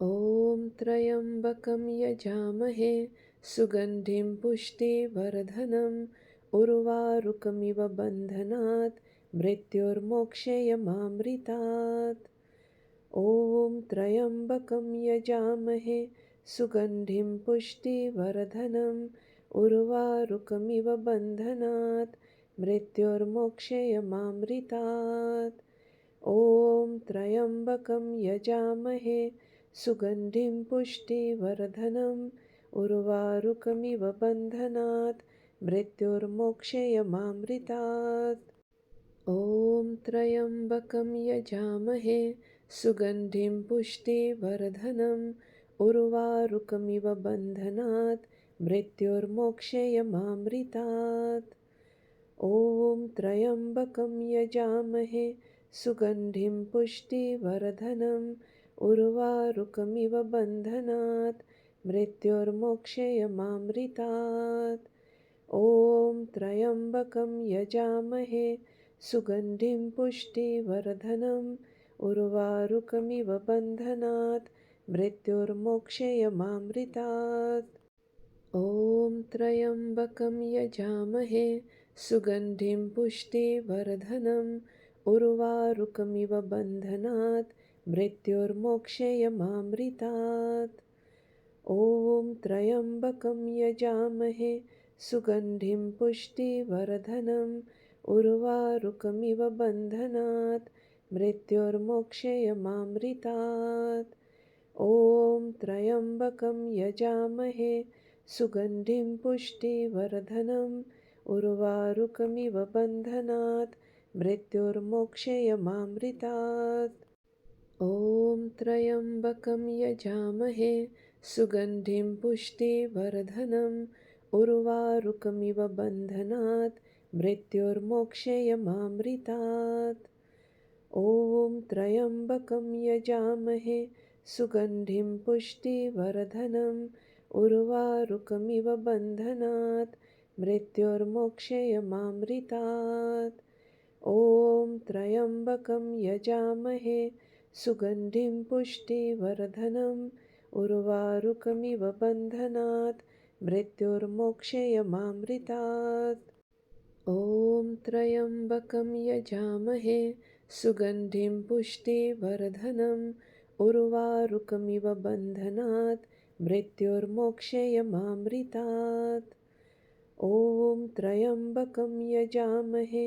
ॐ त्र्यम्बकं यजामहे सुगन्धिं पुष्टिवर्धनम् उर्वारुकमिव बन्धनात् मृत्योर्मोक्षेयमामृतात्। ॐ त्र्यम्बकं यजामहे सुगन्धिं पुष्टिवर्धनम् उर्वारुकमिव बन्धनात् मृत्योर्मोक्षेयमामृतात्। ॐ त्र्यम्बकं यजामहे सुगन्धिं पुष्टिवर्धनम् उर्वारुकमिव बन्धनात् मृत्योर्मोक्षेयमामृतात्। ॐ त्र्यम्बकं यजामहे सुगन्धिं पुष्टिवर्धनम् उर्वारुकमिव बन्धनात् मृत्योर्मोक्षेयमामृतात्। ॐ त्र्यम्बकं यजामहे सुगन्धिं पुष्टिवर्धनम् उर्वारुकमिव बन्धनात् मृत्योर्मोक्षेयमामृतात्। ॐ त्र्यम्बकं यजामहे सुगन्धिं पुष्टिवर्धनम् उर्वारुकमिव बन्धनात् मृत्योर्मोक्षेयमामृतात्। ॐ त्र्यम्बकं यजामहे सुगन्धिं पुष्टिवर्धनम् उर्वारुकमिव बन्धनात् मृत्योर्मोक्षेयमामृतात्। ॐ त्र्यम्बकं यजामहे सुगन्धिं पुष्टिवर्धनम् उर्वारुकमिव बन्धनात् मृत्योर्मोक्षेयमामृतात्। ॐ त्र्यम्बकं यजामहे सुगन्धिं पुष्टिवर्धनम् उर्वारुकमिव बन्धनात् मृत्योर्मोक्षेयमामृतात्। ॐ त्र्यम्बकं यजामहे सुगन्धिं पुष्टिवर्धनम् उर्वारुकमिव बन्धनात् मृत्योर्मोक्षेयमामृतात्। ॐ त्र्यम्बकं यजामहे सुगन्धिं पुष्टिवर्धनम् उर्वारुकमिव बन्धनात् मृत्योर्मोक्षेयमामृतात्। ॐ त्र्यम्बकं यजामहे सुगन्धिं पुष्टिवर्धनम् उर्वारुकमिव बन्धनात् मृत्योर्मोक्षेयमामृतात्। ॐ त्र्यम्बकं यजामहे सुगन्धिं पुष्टिवर्धनम् उर्वारुकमिव बन्धनात् मृत्योर्मोक्षेयमामृतात्। ॐ त्र्यम्बकं यजामहे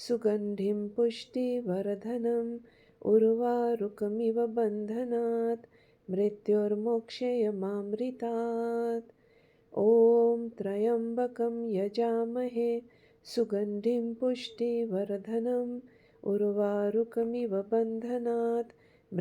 सुगन्धिं पुष्टिवर्धनम् उर्वारुकमिव बन्धनात् मृत्योर्मोक्षेयमामृतात्। ॐ त्र्यम्बकं यजामहे सुगन्धिं पुष्टिवर्धनम् उर्वारुकमिव बन्धनात्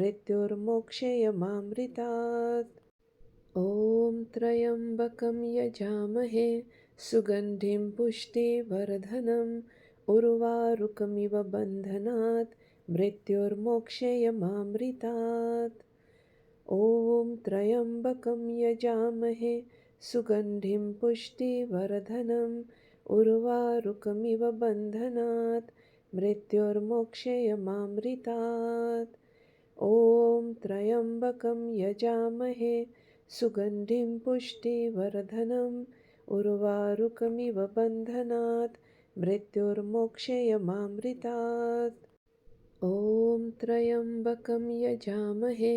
मृत्योर्मोक्षेयमामृतात्। ॐ त्र्यम्बकं यजामहे सुगन्धिं पुष्टिवर्धनम् उर्वारुकमिव बन्धनात् मृत्योर्मोक्षेयमामृतात्। ॐ त्र्यम्बकं यजामहे सुगन्धिं पुष्टिवर्धनम् उर्वारुकमिव बन्धनात् मृत्योर्मोक्षेयमामृतात्। ॐ त्र्यम्बकं यजामहे सुगन्धिं पुष्टिवर्धनम् उर्वारुकमिव बन्धनात् मृत्योर्मोक्षेयमामृतात्। ॐ त्र्यम्बकं यजामहे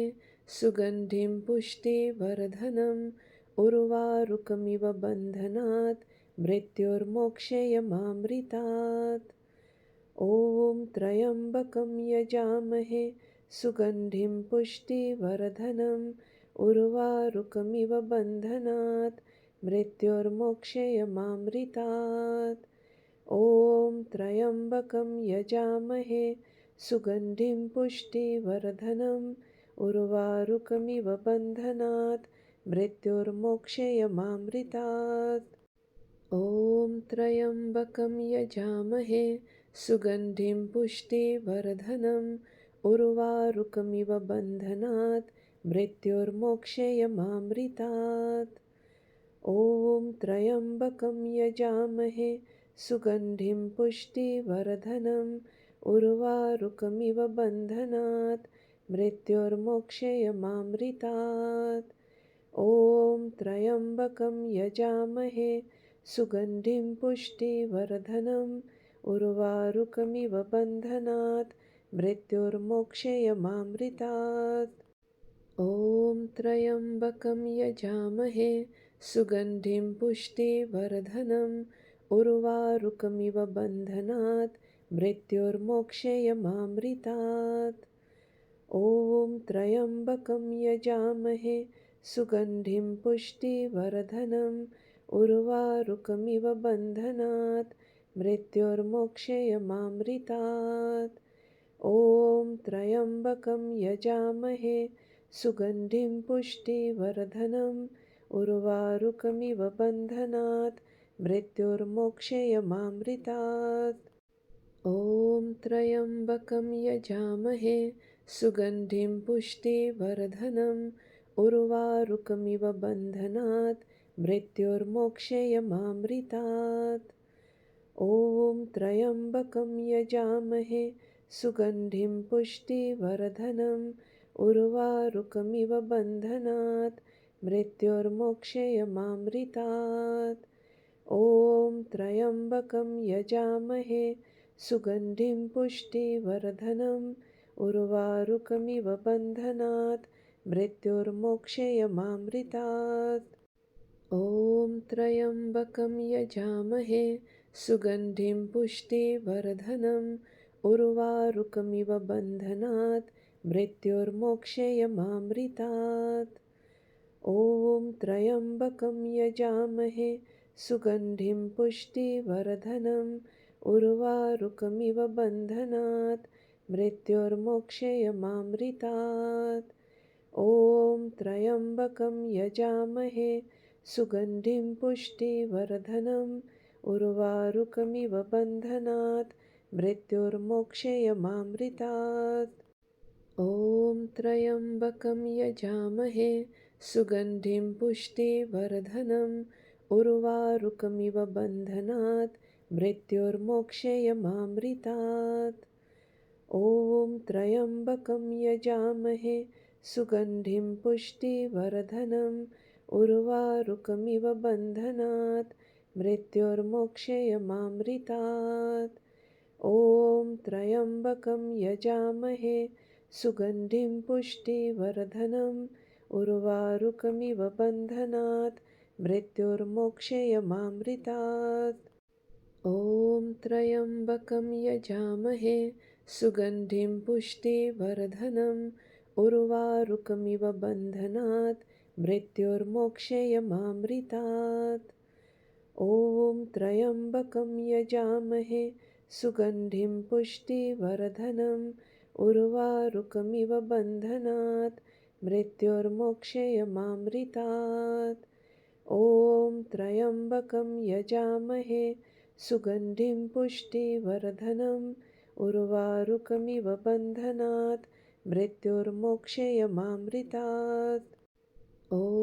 सुगन्धिं पुष्टिवर्धनम् उर्वारुकमिव बन्धनात् मृत्योर्मोक्षेयमामृतात्। ॐ त्र्यम्बकं यजामहे सुगन्धिं पुष्टिवर्धनम् उर्वारुकमिव बन्धनात् मृत्योर्मोक्षेयमामृतात्। ॐ त्र्यम्बकं यजामहे सुगन्धिं पुष्टिवर्धनम् उर्वारुकमिव बन्धनात् मृत्योर्मोक्षेयमामृतात्। ॐ त्र्यम्बकं यजामहे सुगन्धिं पुष्टिवर्धनम् उर्वारुकमिव बन्धनात् मृत्योर्मोक्षेयमामृतात्। ॐ त्र्यम्बकं यजामहे सुगन्धिं पुष्टिवर्धनम् उर्वारुकमिव बन्धनात् मृत्युर्मोक्षयमामृतात्। ॐ त्र्यम्बकं यजामहे सुगन्धिं पुष्टिवर्धनम् उर्वारुकमिव बन्धनात् मृत्युर्मोक्षयमामृतात्। ॐ त्र्यम्बकं यजामहे सुगन्धिं पुष्टिवर्धनम् उर्वारुकमिव बन्धनात् मृत्युर्मोक्षयमामृतात्। ॐ त्र्यम्बकं यजामहे सुगन्धिं पुष्टिवर्धनम् उर्वारुकमिव बन्धनात् मृत्युर्मोक्षयमामृतात्। ॐ त्र्यम्बकं यजामहे सुगन्धिं पुष्टिवर्धनम् उर्वारुकमिव बन्धनात् मृत्युर्मोक्षयमामृतात्। ॐ त्र्यम्बकं यजामहे सुगन्धिं पुष्टिवर्धनम् उर्वारुकमिव बन्धनात् मृत्युर्मोक्षयमामृतात्। ॐ त्र्यम्बकं यजामहे सुगन्धिं पुष्टिवर्धनम् उर्वारुकमिव बन्धनात् मृत्युर्मोक्षयमामृतात्। ॐ त्र्यम्बकं यजामहे सुगन्धिं पुष्टिवर्धनम् उर्वारुकमिव बन्धनात् मृत्युर्मोक्षयमामृतात्। ॐ त्र्यम्बकं यजामहे सुगन्धिं पुष्टिवर्धनम् उर्वारुकमिव बन्धनात् मृत्युर्मोक्षयमामृतात्। ॐ त्र्यम्बकं यजामहे सुगन्धिं पुष्टिवर्धनम् उर्वारुकमिव बन्धनात् मृत्युर्मोक्षयमामृतात्। ॐ त्र्यम्बकं यजामहे सुगन्धिं पुष्टिवर्धनम् उर्वारुकमिव बन्धनात् मृत्युर्मोक्षयमामृतात्। ॐ त्र्यम्बकं यजामहे सुगन्धिं पुष्टिवर्धनम् उर्वारुकमिव बन्धनात् मृत्युर्मोक्षयमामृतात्। ॐ त्र्यम्बकं यजामहे सुगन्धिं पुष्टिवर्धनम् उर्वारुकमिव बन्धनात् मृत्युर्मोक्षयमामृतात्। ॐ त्र्यम्बकं यजामहे सुगन्धिं पुष्टिवर्धनम् उर्वारुकमिव बन्धनात् मृत्युर्मोक्षयमामृतात्। ॐ त्र्यम्बकं यजामहे सुगन्धिं पुष्टिवर्धनम् उर्वारुकमिव बन्धनात् मृत्युर्मोक्षयमामृतात्। ॐ त्र्यम्बकं यजामहे सुगन्धिं पुष्टिवर्धनम् उर्वारुकमिव बन्धनात् मृत्युर्मोक्षयमामृतात्। ॐ त्र्यम्बकं यजामहे सुगन्धिं पुष्टिवर्धनम् उर्वारुकमिव बन्धनात् मृत्युर्मोक्षयमामृतात्। ॐ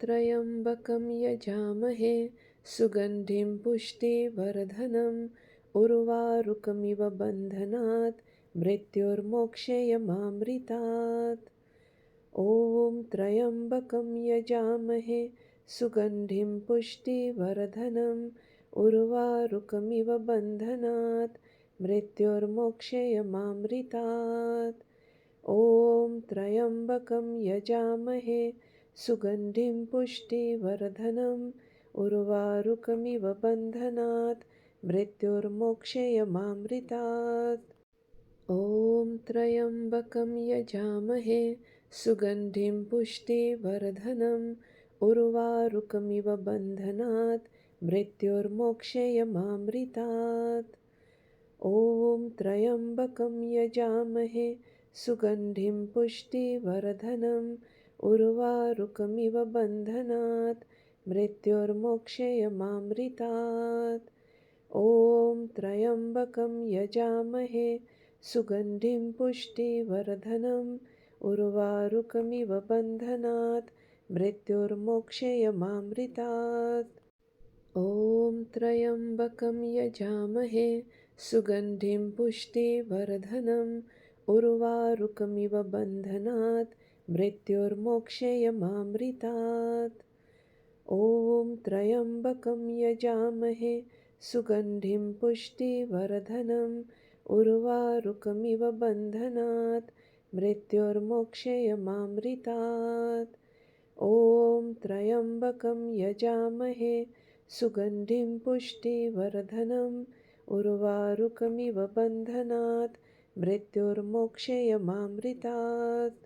त्र्यम्बकं यजामहे सुगन्धिं पुष्टिवर्धनम् उर्वारुकमिव बन्धनात् मृत्युर्मोक्षयमामृतात्। ॐ त्र्यम्बकं यजामहे सुगन्धिं पुष्टिवर्धनम् उर्वारुकमिव बन्धनात् मृत्युर्मोक्षयमामृतात्। ॐ त्र्यम्बकं यजामहे सुगन्धिं पुष्टिवर्धनम् उर्वारुकमिव बन्धनात् मृत्युर्मोक्षयमामृतात्। ॐ त्र्यम्बकं यजामहे सुगन्धिं पुष्टिवर्धनम् उर्वारुकमिव बन्धनात् मृत्युर्मोक्षयमामृतात्। ॐ त्र्यम्बकं यजामहे सुगन्धिं पुष्टिवर्धनम् उर्वारुकमिव बन्धनात् मृत्युर्मोक्षयमामृतात्। ॐ त्र्यम्बकं यजामहे सुगन्धिं पुष्टिवर्धनम् उर्वारुकमिव बन्धनात् मृत्युर्मोक्षयमामृतात्। ॐ त्र्यम्बकं यजामहे सुगन्धिं पुष्टिवर्धनम् उर्वारुकमिव बन्धनात् मृत्योर्मोक्षयमामृतात्। ॐ त्र्यम्बकं यजामहे सुगन्धिं पुष्टिवर्धनम् उर्वारुकमिव बन्धनात् मृत्योर्मोक्षयमामृतात्। ॐ त्र्यम्बकं यजामहे सुगन्धिं पुष्टिवर्धनम् उर्वारुकमिव बन्धनात् मृत्योर्मोक्षयमामृतात्।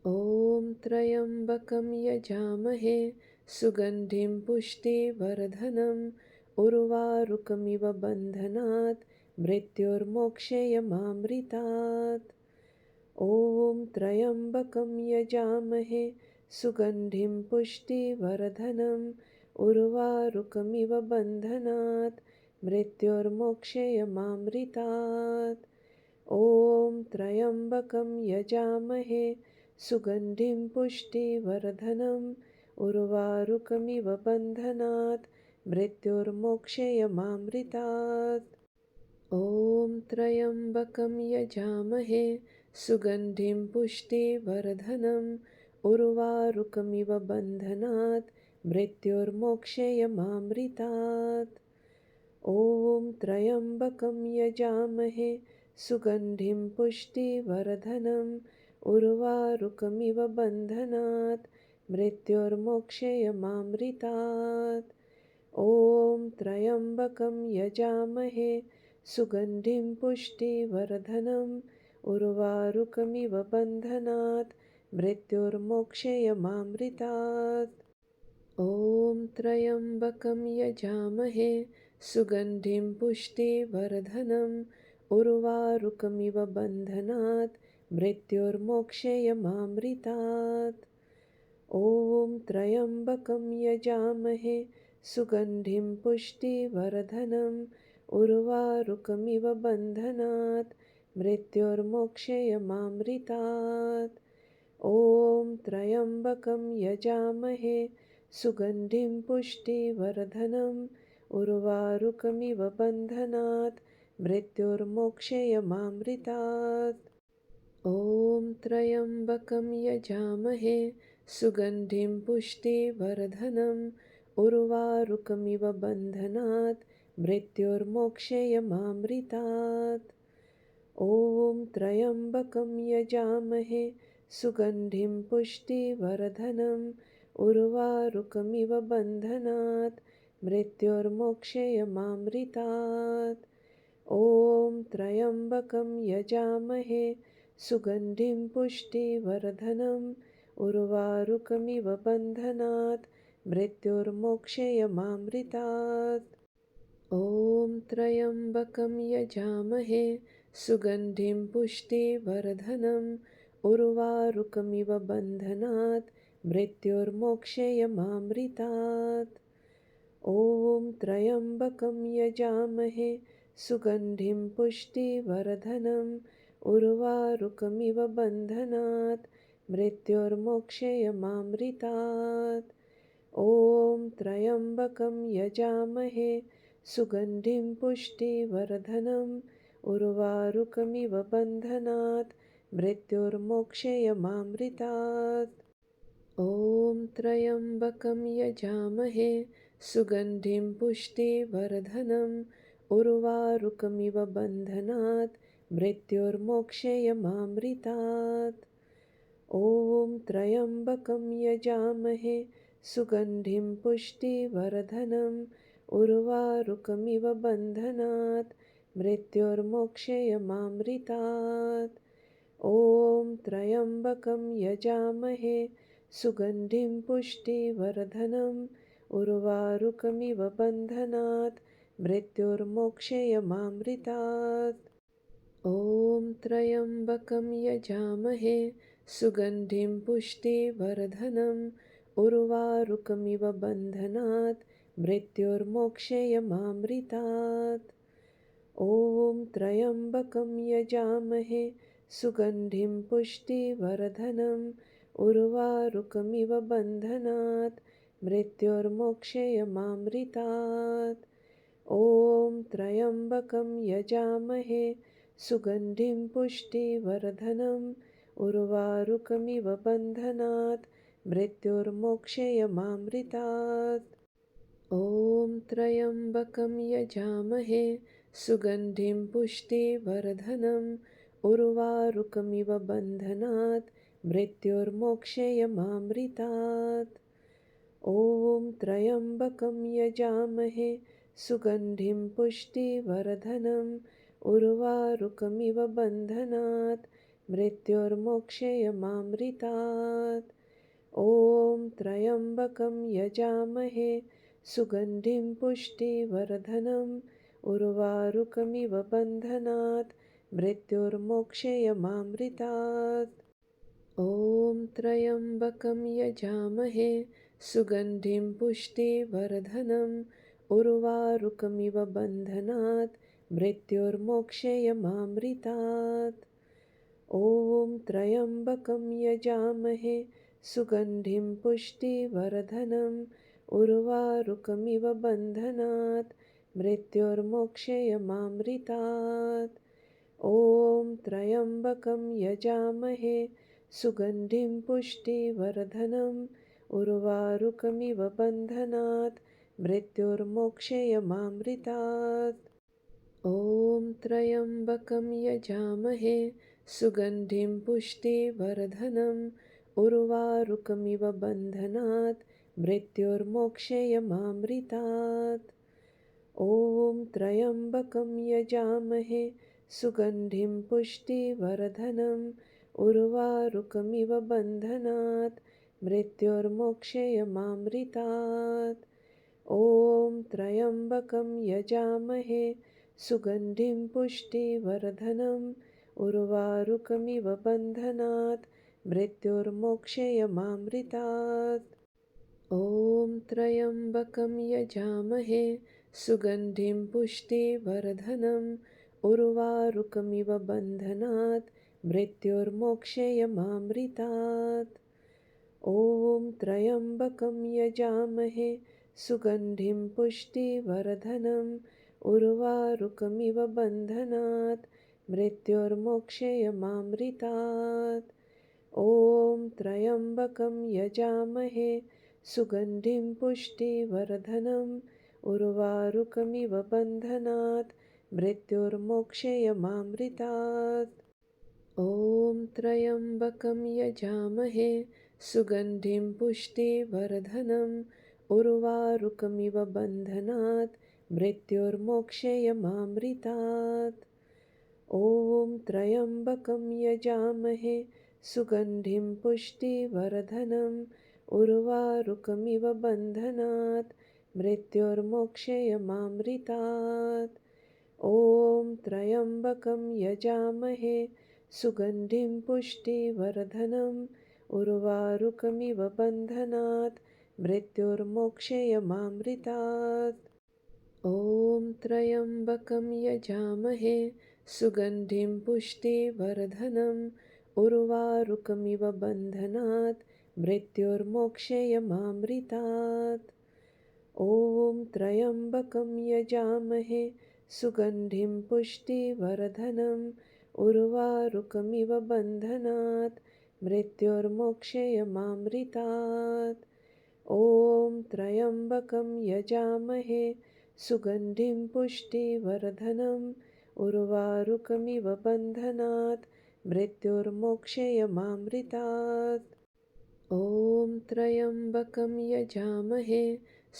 ॐ त्र्यम्बकं यजामहे सुगन्धिं पुष्टिवर्धनम् उर्वारुकमिव बन्धनात् मृत्योर्मोक्षयमामृतात्। ॐ त्र्यम्बकं यजामहे सुगन्धिं पुष्टिवर्धनम् उर्वारुकमिव बन्धनात् मृत्योर्मोक्षयमामृतात्। ॐ त्र्यम्बकं यजामहे सुगन्धिं पुष्टिवर्धनम् उर्वारुकमिव बन्धनात् मृत्योर्मोक्षयमामृतात्। ॐ त्र्यम्बकं यजामहे सुगन्धिं पुष्टिवर्धनम् उर्वारुकमिव बन्धनात् मृत्योर्मोक्षयमामृतात्। ॐ त्र्यम्बकं यजामहे सुगन्धिं पुष्टिवर्धनम् उर्वारुकमिव बन्धनात् मृत्योर्मोक्षयमामृतात्। ॐ त्र्यम्बकं यजामहे सुगन्धिं पुष्टिवर्धनम् उर्वारुकमिव बन्धनात् मृत्योर्मोक्षयमामृतात्। ॐ त्र्यम्बकं यजामहे सुगन्धिं पुष्टिवर्धनम् उर्वारुकमिव बन्धनात् मृत्योर्मोक्षयमामृतात्। ॐ त्र्यम्बकं यजामहे सुगन्धिं पुष्टिवर्धनम् उर्वारुकमिव बन्धनात् मृत्योर्मोक्षयमामृतात्। ॐ त्र्यम्बकं यजामहे सुगन्धिं पुष्टिवर्धनम् उर्वारुकमिव बन्धनात् मृत्योर्मोक्षयमामृतात्। ॐ त्र्यम्बकं यजामहे सुगन्धिं पुष्टिवर्धनम् उर्वारुकमिव बन्धनात् मृत्योर्मोक्षयमामृतात्। ॐ त्र्यम्बकं यजामहे सुगन्धिं पुष्टिवर्धनम् उर्वारुकमिव बन्धनात् मृत्योर्मोक्षयमामृतात्। ॐ त्र्यम्बकं यजामहे सुगन्धिं पुष्टिवर्धनम् उर्वारुकमिव बन्धनात् मृत्योर्मोक्षयमामृतात्। ॐ त्र्यम्बकं यजामहे सुगन्धिं पुष्टिवर्धनम् उर्वारुकमिव बन्धनात् मृत्योर्मोक्षयमामृतात्। ॐ त्र्यम्बकं यजामहे सुगन्धिं पुष्टिवर्धनम् उर्वारुकमिव बन्धनात् मृत्योर्मोक्षयमामृतात्। ॐ त्र्यम्बकं यजामहे सुगन्धिं पुष्टिवर्धनम् उर्वारुकमिव बन्धनात् मृत्योर्मोक्षयमामृतात्। ॐ त्र्यम्बकं यजामहे सुगन्धिं पुष्टिवर्धनम् उर्वारुकमिव बन्धनात् मृत्योर्मोक्षयमामृतात्। ॐ त्र्यम्बकं यजामहे सुगन्धिं पुष्टिवर्धनम् उर्वारुकमिव बन्धनात् मृत्योर्मोक्षयमामृतात्। ॐ त्र्यम्बकं यजामहे सुगन्धिं पुष्टिवर्धनम् उर्वारुकमिव बन्धनात् मृत्योर्मोक्षयमामृतात्। ॐ त्र्यम्बकं यजामहे सुगन्धिं पुष्टिवर्धनम् उर्वारुकमिव बन्धनात् मृत्योर्मोक्षयमामृतात्। ॐ त्र्यम्बकं यजामहे सुगन्धिं पुष्टिवर्धनम् उर्वारुकमिव बन्धनात् मृत्योर्मोक्षयमामृतात्। ॐ त्र्यम्बकं यजामहे सुगन्धिं पुष्टिवर्धनम् उर्वारुकमिव बन्धनात् मृत्युर्मोक्षयमामृतात्। ॐ त्र्यम्बकं यजामहे सुगन्धिं पुष्टिवर्धनम् उर्वारुकमिव बन्धनात् मृत्युर्मोक्षयमामृतात्। ॐ त्र्यम्बकं यजामहे सुगन्धिं पुष्टिवर्धनम् उर्वारुकमिव बन्धनात् मृत्युर्मोक्षयमामृतात्। ॐ त्र्यम्बकं यजामहे सुगन्धिं पुष्टिवर्धनम् उर्वारुकमिव बन्धनात् मृत्युर्मोक्षयमामृतात्। ॐ त्र्यम्बकं यजामहे सुगन्धिं पुष्टिवर्धनम् उर्वारुकमिव बन्धनात् मृत्युर्मोक्षयमामृतात्। ॐ त्र्यम्बकं यजामहे सुगन्धिं पुष्टिवर्धनम् उर्वारुकमिव बन्धनात् मृत्युर्मोक्षयमामृतात्। ॐ त्र्यम्बकं यजामहे सुगन्धिं पुष्टिवर्धनम् उर्वारुकमिव बन्धनात् मृत्युर्मोक्षयमामृतात्। ॐ त्र्यम्बकं यजामहे सुगन्धिं पुष्टिवर्धनम् उर्वारुकमिव बन्धनात् मृत्युर्मोक्षयमामृतात्। ॐ त्र्यम्बकं यजामहे सुगन्धिं पुष्टिवर्धनम् उर्वारुकमिव बन्धनात् मृत्युर्मोक्षयमामृतात्। ॐ त्र्यम्बकं यजामहे सुगन्धिं पुष्टिवर्धनम् उर्वारुकमिव बन्धनात् मृत्युर्मोक्षयमामृतात्। ॐ त्र्यम्बकं यजामहे सुगन्धिं पुष्टिवर्धनम् उर्वारुकमिव बन्धनात् मृत्युर्मोक्षयमामृतात्। ॐ त्र्यम्बकं यजामहे सुगन्धिं पुष्टिवर्धनम् उर्वारुकमिव बन्धनात् मृत्युर्मोक्षयमामृतात्। ॐ त्र्यम्बकं यजामहे सुगन्धिं पुष्टिवर्धनम् उर्वारुकमिव बन्धनात् मृत्युर्मोक्षयमामृतात्। ॐ त्र्यम्बकं यजामहे सुगन्धिं पुष्टिवर्धनम् उर्वारुकमिव बन्धनात् मृत्युर्मोक्षयमामृतात्। ॐ त्र्यम्बकं यजामहे सुगन्धिं पुष्टिवर्धनम् उर्वारुकमिव बन्धनात् मृत्युर्मोक्षयमामृतात्। ॐ त्र्यम्बकं यजामहे सुगन्धिं पुष्टिवर्धनम् उर्वारुकमिव बन्धनात् मृत्युर्मोक्षयमामृतात्। ॐ त्र्यम्बकं यजामहे सुगन्धिं पुष्टिवर्धनम् उर्वारुकमिव बन्धनात् मृत्युर्मोक्षयमामृतात्। ॐ त्र्यम्बकं यजामहे सुगन्धिं पुष्टिवर्धनम् उर्वारुकमिव बन्धनात् मृत्युर्मोक्षयमामृतात्। ॐ त्र्यम्बकं यजामहे सुगन्धिं पुष्टिवर्धनम् उर्वारुकमिव बन्धनात् मृत्युर्मोक्षयमामृतात्। ॐ त्र्यम्बकं यजामहे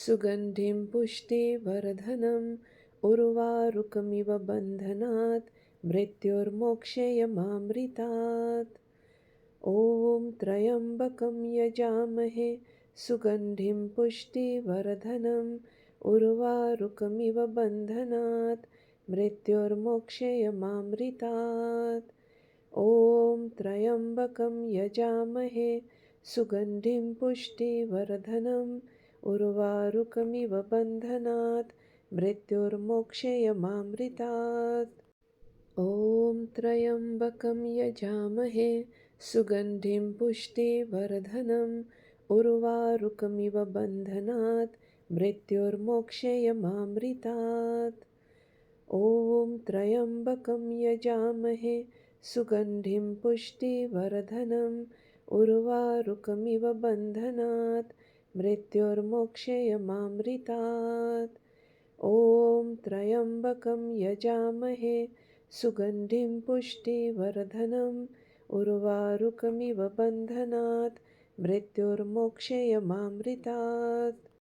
सुगन्धिं पुष्टिवर्धनम् उर्वारुकमिव बन्धनात् मृत्युर्मोक्षयमामृतात्। ॐ त्र्यम्बकं यजामहे सुगन्धिं पुष्टिवर्धनम् उर्वारुकमिव बन्धनात् मृत्युर्मोक्षयमामृतात्। ॐ त्र्यम्बकं यजामहे सुगन्धिं पुष्टिवर्धनम् उर्वारुकमिव बन्धनात् मृत्युर्मोक्षयमामृतात्। ॐ त्र्यम्बकं यजामहे सुगन्धिं पुष्टिवर्धनम् उर्वारुकमिव बन्धनात् मृत्युर्मोक्षयमामृतात्। ॐ त्र्यम्बकं यजामहे सुगन्धिं पुष्टिवर्धनम् उर्वारुकमिव बन्धनात् मृत्युर्मोक्षयमामृतात्। ॐ त्र्यम्बकं यजामहे सुगन्धिं पुष्टिवर्धनम् उर्वारुकमिव बन्धनात् मृत्युर्मोक्षयमामृतात्।